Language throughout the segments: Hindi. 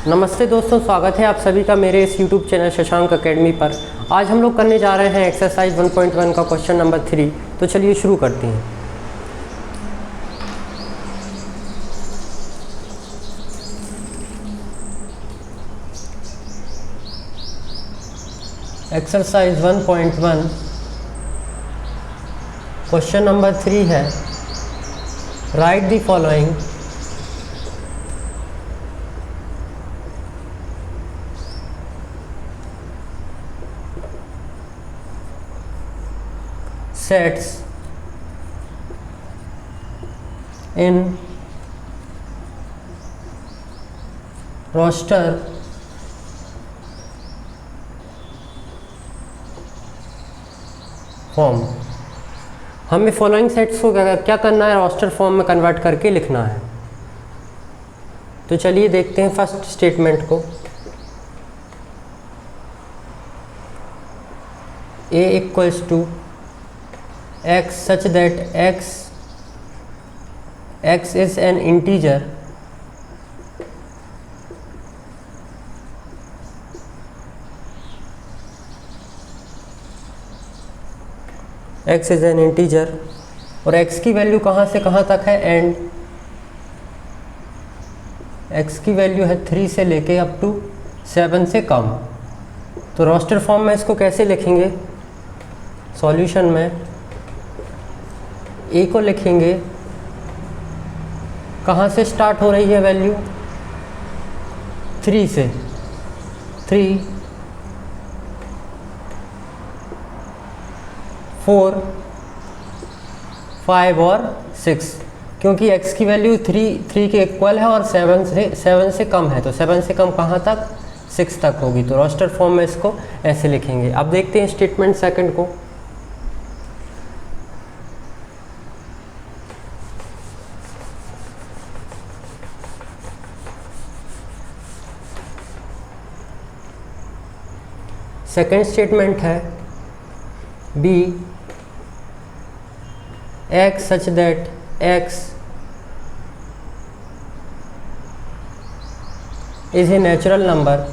नमस्ते दोस्तों, स्वागत है आप सभी का मेरे इस YouTube चैनल शशांक अकेडमी पर। आज हम लोग करने जा रहे हैं एक्सरसाइज 1.1 का क्वेश्चन नंबर 3। तो चलिए शुरू करते हैं। एक्सरसाइज 1.1 क्वेश्चन नंबर 3 है, right the following sets in roster form. हमें फॉलोइंग सेट्स को क्या करना है, रोस्टर फॉर्म में कन्वर्ट करके लिखना है। तो चलिए देखते हैं फर्स्ट स्टेटमेंट को। A equals to x such that x is an integer x is an integer और x की वैल्यू कहाँ से कहाँ तक है, एंड x की वैल्यू है 3 से लेके अप टू 7 से कम। तो रोस्टर फॉर्म में इसको कैसे लिखेंगे, सॉल्यूशन में ए को लिखेंगे, कहाँ से स्टार्ट हो रही है वैल्यू, 3 से। 3, 4, 5 और 6, क्योंकि x की वैल्यू 3 के इक्वल है और 7 से कम है, तो 7 से कम कहाँ तक, 6 तक होगी। तो रोस्टर फॉर्म में इसको ऐसे लिखेंगे। अब देखते हैं स्टेटमेंट सेकंड को। सेकेंड स्टेटमेंट है b x such that x is a natural number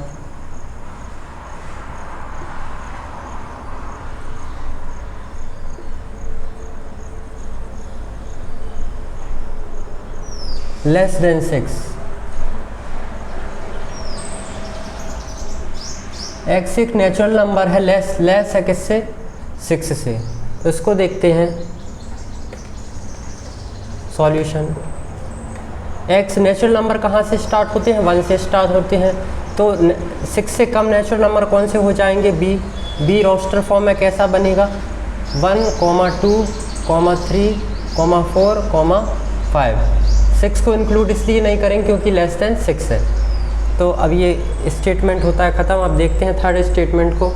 less than 6। x एक नेचुरल नंबर है, लेस है किससे, 6 से। तो इसको देखते हैं सॉल्यूशन। x नेचुरल नंबर कहाँ से स्टार्ट होते हैं, 1 से स्टार्ट होते हैं। तो 6 से कम नेचुरल नंबर कौन से हो जाएंगे, बी रोस्टर फॉर्म में कैसा बनेगा, 1, 2, 3, 4, 5। 6 को इंक्लूड इसलिए नहीं करेंगे क्योंकि लेस देन 6 है। तो अब ये स्टेटमेंट होता है ख़त्म। अब देखते हैं थर्ड स्टेटमेंट को।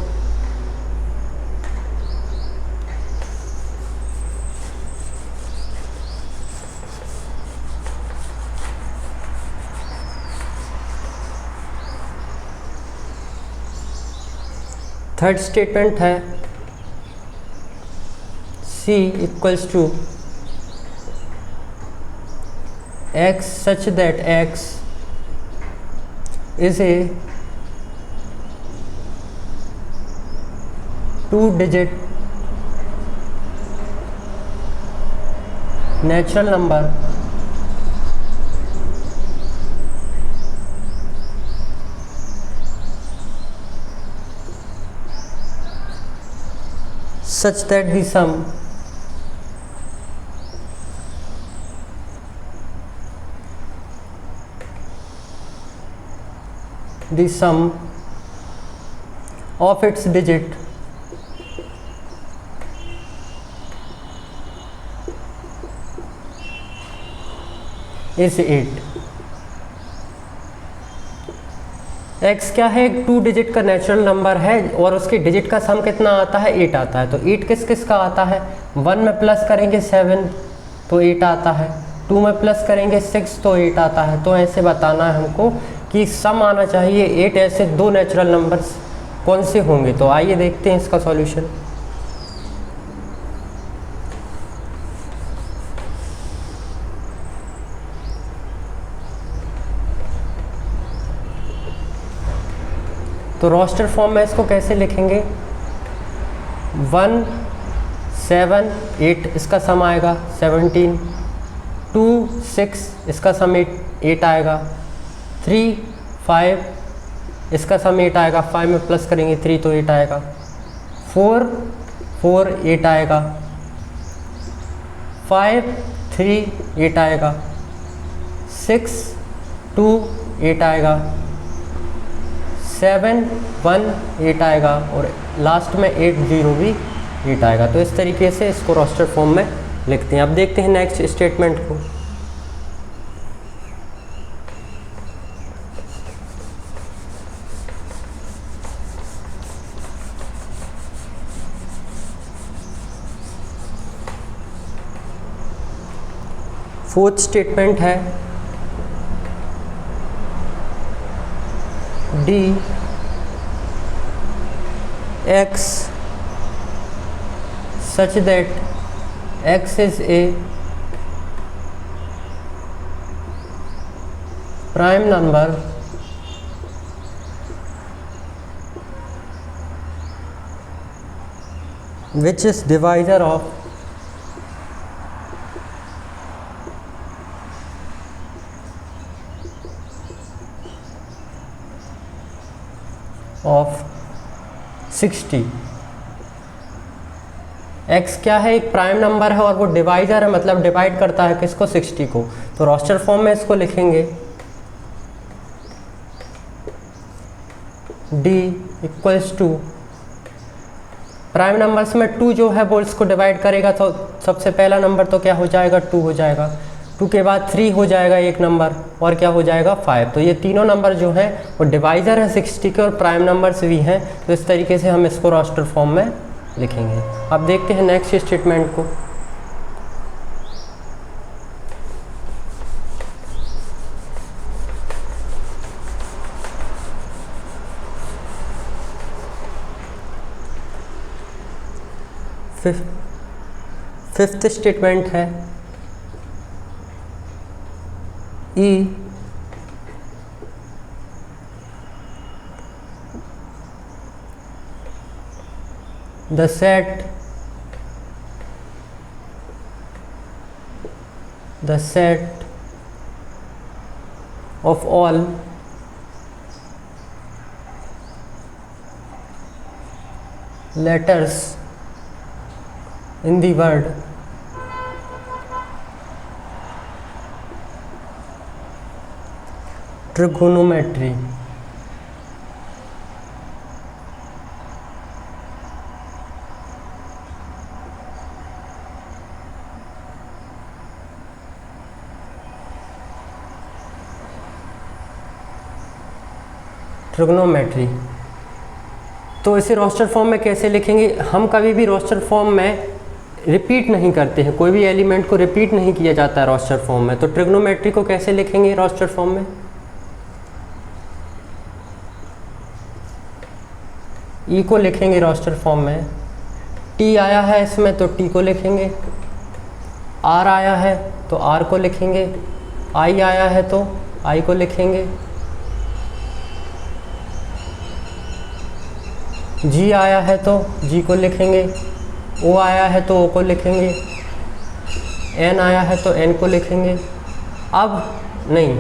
थर्ड स्टेटमेंट है C equals to x such that x is a 2-digit natural number such that the sum of its digit is 8। x क्या है, एक 2 डिजिट का नेचुरल नंबर है और उसके डिजिट का सम कितना आता है, 8 आता है। तो 8 किस किस का आता है, 1 में प्लस करेंगे 7 तो 8 आता है, 2 में प्लस करेंगे 6 तो 8 आता है। तो ऐसे बताना है हमको कि सम आना चाहिए 8। ऐसे 2 नेचुरल नंबर्स कौन से होंगे। तो आइए देखते हैं इसका सॉल्यूशन। तो रोस्टर फॉर्म में इसको कैसे लिखेंगे, 1 7 8 इसका सम आएगा 17, 2 6 इसका सम 8 आएगा, 3 5 इसका सम 8 आएगा, 5 में प्लस करेंगे 3 तो 8 आएगा, 4 4 8 आएगा, 5 3 8 आएगा, 6 2 8 आएगा, 7 1 8 आएगा और लास्ट में 8 0 भी 8 आएगा। तो इस तरीके से इसको रोस्टर फॉर्म में लिखते हैं। अब देखते हैं नेक्स्ट स्टेटमेंट को। फोर्थ स्टेटमेंट है D x such that x is a prime number which is divisor of of 60। x क्या है, एक प्राइम नंबर है और वो डिवाइजर है, मतलब डिवाइड करता है किसको, 60 को। तो रोस्टर फॉर्म में इसको लिखेंगे d equals to prime numbers में 2 जो है वो इसको डिवाइड करेगा, तो सबसे पहला नंबर तो क्या हो जाएगा, 2 हो जाएगा, 2 के बाद 3 हो जाएगा एक नंबर और क्या हो जाएगा 5। तो ये तीनों नंबर जो हैं वो डिवाइजर है 60 के और प्राइम नंबर्स भी हैं। तो इस तरीके से हम इसको रोस्टर फॉर्म में लिखेंगे। अब देखते हैं नेक्स्ट स्टेटमेंट को। फिफ्थ स्टेटमेंट है ई the set of all letters in the word trigonometry। Trigonometry. तो इसे रोस्टर फॉर्म में कैसे लिखेंगे, हम कभी भी रोस्टर फॉर्म में रिपीट नहीं करते हैं, कोई भी एलिमेंट को रिपीट नहीं किया जाता है रोस्टर फॉर्म में। तो ट्रिग्नोमेट्री को कैसे लिखेंगे रोस्टर फॉर्म में, ई को लिखेंगे रोस्टर फॉर्म में, टी आया है इसमें तो टी को लिखेंगे, आर आया है तो आर को लिखेंगे, आई आया है तो आई को लिखेंगे, जी आया है तो जी को लिखेंगे, ओ आया है तो ओ को लिखेंगे, एन आया है तो एन को लिखेंगे। अब नहीं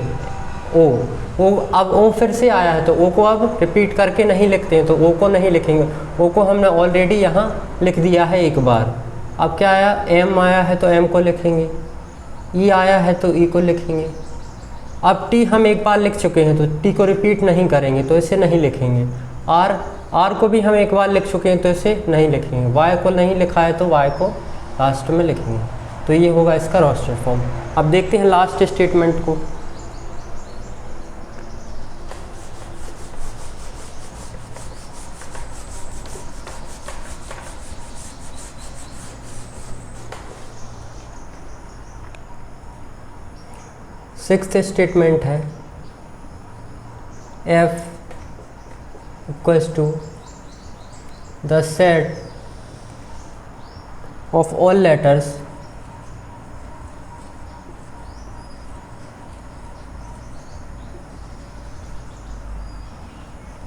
ओ अब ओ फिर से आया है तो ओ को अब रिपीट करके नहीं लिखते हैं, तो ओ को नहीं लिखेंगे, ओ को हमने ऑलरेडी यहाँ लिख दिया है एक बार। अब क्या आया, एम आया है तो एम को लिखेंगे, ई आया है तो ई को लिखेंगे। अब टी हम एक बार लिख चुके हैं तो टी को रिपीट नहीं करेंगे, तो इसे नहीं लिखेंगे। आर को भी हम एक बार लिख चुके हैं तो इसे नहीं लिखेंगे। वाई को नहीं लिखा है तो वाई को लास्ट में लिखेंगे। तो ये होगा इसका रोस्टर फॉर्म। अब देखते हैं लास्ट स्टेटमेंट को। सिक्स्थ स्टेटमेंट है F equals to the set of all letters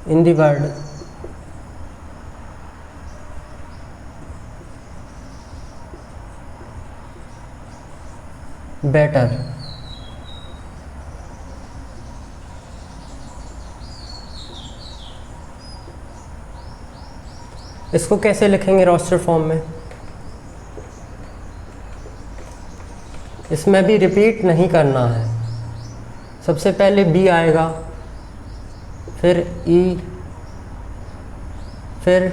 in the word better. इसको कैसे लिखेंगे रोस्टर फॉर्म में? इसमें भी रिपीट नहीं करना है। सबसे पहले बी आएगा, फिर ई, फिर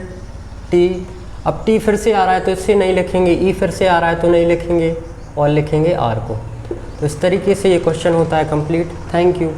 टी। अब टी फिर से आ रहा है तो इससे नहीं लिखेंगे, ई फिर से आ रहा है तो नहीं लिखेंगे, और लिखेंगे आर को। तो इस तरीके से ये क्वेश्चन होता है कंप्लीट। Thank you.